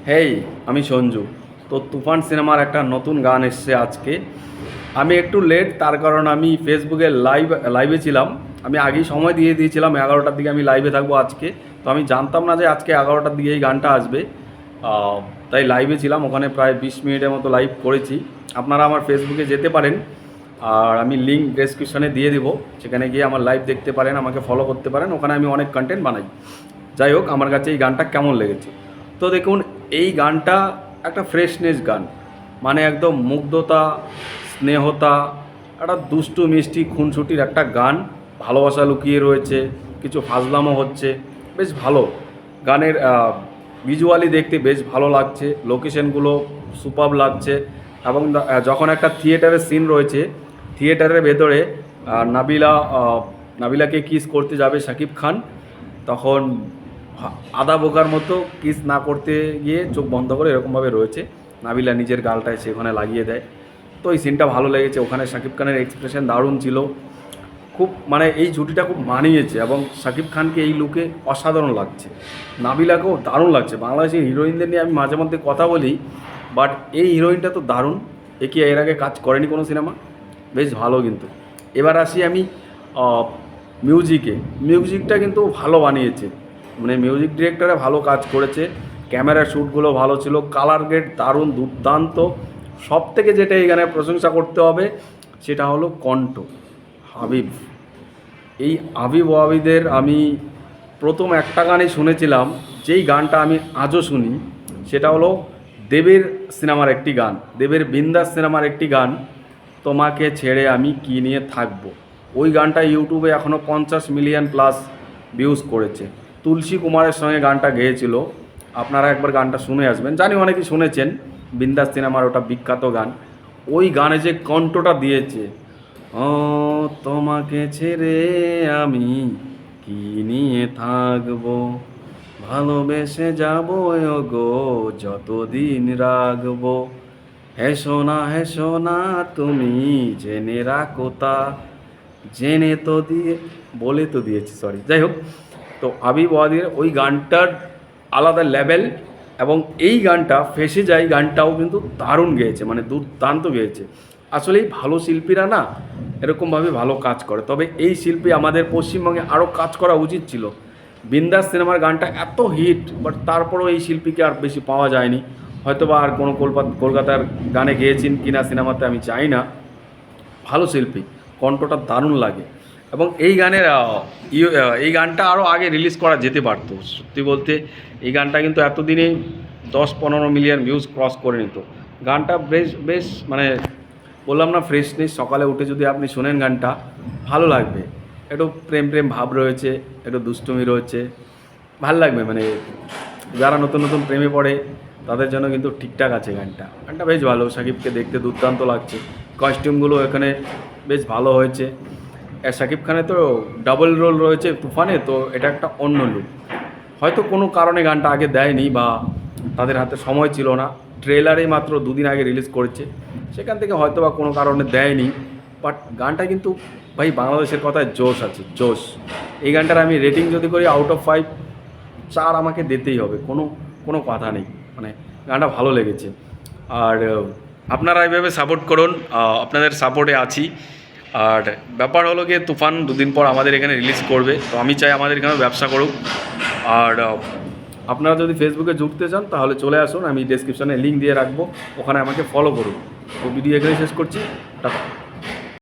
হেই, আমি সঞ্জু। তো তুফান সিনেমার একটা নতুন গান এসছে আজকে। আমি একটু লেট, তার কারণ আমি ফেসবুকে লাইভে ছিলাম। আমি আগেই সময় দিয়ে দিয়েছিলাম 11টার দিকে আমি লাইভে থাকবো আজকে। তো আমি জানতাম না যে আজকে 11টার দিকে এই গানটা আসবে। আহ, তাই লাইভে ছিলাম, ওখানে প্রায় 20 মিনিটের মতো লাইভ করেছি। আপনারা আমার ফেসবুকে যেতে পারেন, আর আমি লিঙ্ক ডেসক্রিপশনে দিয়ে দিব। সেখানে গিয়ে আমার লাইভ দেখতে পারেন, আমাকে ফলো করতে পারেন। ওখানে আমি অনেক কন্টেন্ট বানাই। যাই হোক, আমার কাছে এই গানটা কেমন লেগেছে তো দেখুন। এই গানটা একটা ফ্রেশনেস গান, মানে একদম মুগ্ধতা, স্নেহতা, একটা দুষ্টু মিষ্টি খুনসুটির একটা গান। ভালোবাসা লুকিয়ে রয়েছে, কিছু ফাজলামো হচ্ছে, বেশ ভালো। গানের ভিজুয়ালি দেখতে বেশ ভালো লাগছে, লোকেশনগুলো সুপারব লাগছে। এবং যখন একটা থিয়েটারের সিন রয়েছে, থিয়েটারের ভেতরে নাবিলাকে কিস করতে যাবে শাকিব খান, তখন আধা বোকার মতো কিস না করতে গিয়ে চোখ বন্ধ করে এরকমভাবে রয়েছে, নাবিলা নিজের গালটায় সে ওখানে লাগিয়ে দেয়। তো এই সিনটা ভালো লেগেছে। ওখানে শাকিব খানের এক্সপ্রেশন দারুণ ছিল, খুব মানে এই জুটিটা খুব মানিয়েছে। এবং শাকিব খানকে এই লুকে অসাধারণ লাগছে, নাবিলাকেও দারুণ লাগছে। বাংলাদেশের হিরোইনদের নিয়ে আমি মাঝে মধ্যে কথা বলি, বাট এই হিরোইনটা তো দারুণ। এ কি এর আগে কাজ করেনি কোনো সিনেমা? বেশ ভালো। কিন্তু এবার আসি আমি মিউজিকটা কিন্তু ভালো বানিয়েছে, মানে মিউজিক ডিরেক্টরে ভালো কাজ করেছে। ক্যামেরা শ্যুটগুলো ভালো ছিল, কালার গ্রেড দারুণ দুর্দান্ত। সব থেকে যেটা এই গানের প্রশংসা করতে হবে সেটা হলো কণ্ঠ। হাবিব, এই আবিব ওয়াবিদের আমি প্রথম একটা গানই শুনেছিলাম, যেই গানটা আমি আজও শুনি, সেটা হলো দেবের সিনেমার একটি গান, দেবের বিন্দাস সিনেমার একটি গান, তোমাকে ছেড়ে আমি কী নিয়ে থাকবো। ওই গানটা ইউটিউবে এখনও 50 মিলিয়ন প্লাস ভিউজ করেছে। তুলসী কুমারের সঙ্গে গানটা গেয়েছিল। আপনারা একবার গানটা শুনে আসবেন, জানি অনেকেই শুনেছেন। বিন্দাস সিনেমার ওটা বিখ্যাত গান। ওই গানে যে কণ্ঠটা দিয়েছে, ও তোমাকে ছেড়ে আমি কি নিয়ে থাকবো, ভালোবেসে যাবো গো যতদিন রাখবো, হেসো না তুমি জেনে রাখো তা, জেনে তো দিয়ে বলে তো দিয়েছি, সরি। যাই হোক, তো আবিব ওয়াদির ওই গানটার আলাদা লেভেল। এবং এই গানটা ফেসে যায় গানটাও কিন্তু দারুণ গেয়েছে, মানে দুর্দান্ত গেয়েছে। আসলেই ভালো শিল্পীরা না এরকমভাবে ভালো কাজ করে। তবে এই শিল্পী আমাদের পশ্চিমবঙ্গে আরও কাজ করা উচিত ছিল। বিন্দাস সিনেমার গানটা এত হিট, বাট তারপরেও এই শিল্পীকে আর বেশি পাওয়া যায়নি। হয়তো বা আর কোনো কলকাতার গানে গেয়েছেন কিনা সিনেমাতে আমি চাই না। ভালো শিল্পী, কণ্ঠটা দারুণ লাগে। এবং এই গানের এই গানটা আরও আগে রিলিজ করা যেতে পারতো। সত্যি বলতে এই গানটা কিন্তু এতদিনে 10-15 মিলিয়ন ভিউজ ক্রস করে নিত। গানটা বেশ বেশ মানে বললাম না, ফ্রেশনেস। সকালে উঠে যদি আপনি শোনেন গানটা, ভালো লাগবে। একটু প্রেম প্রেম ভাব রয়েছে, একটু দুষ্টুমি রয়েছে, ভাল লাগবে। মানে যারা নতুন নতুন প্রেমে পড়ে তাদের জন্য কিন্তু ঠিকঠাক আছে গানটা। গানটা বেশ ভালো, শাকিবকে দেখতে দুর্দান্ত লাগছে। কস্টিউমগুলো এখানে বেশ ভালো হয়েছে। শাকিব খানের তো ডাবল রোল রয়েছে তুফানে, তো এটা একটা অন্য লুক। হয়তো কোনো কারণে গানটা আগে দেয়নি, বা তাদের হাতে সময় ছিল না। ট্রেলারেই মাত্র 2 দিন আগে রিলিজ করেছে, সেখান থেকে হয়তো বা কোনো কারণে দেয়নি। বাট গানটা কিন্তু ভাই বাংলাদেশের কথায় জোশ আছে, জোশ। এই গানটার আমি রেটিং যদি করি আউট অফ 5, 4 আমাকে দিতেই হবে, কোনো কোনো কথা নেই। মানে গানটা ভালো লেগেছে। আর আপনারা এইভাবে সাপোর্ট করুন, আপনাদের সাপোর্টে আছি। আর ব্যাপার হলো গিয়ে তুফান 2 দিন পর আমাদের এখানে রিলিজ করবে, তো আমি চাই আমাদের এখানে ব্যবসা করুক। আর আপনারা যদি ফেসবুকে জুড়তে চান তাহলে চলে আসুন, আমি ডেসক্রিপশনে লিঙ্ক দিয়ে রাখবো, ওখানে আমাকে ফলো করুন। তো ভিডিও এখানে শেষ করছি, টাটা।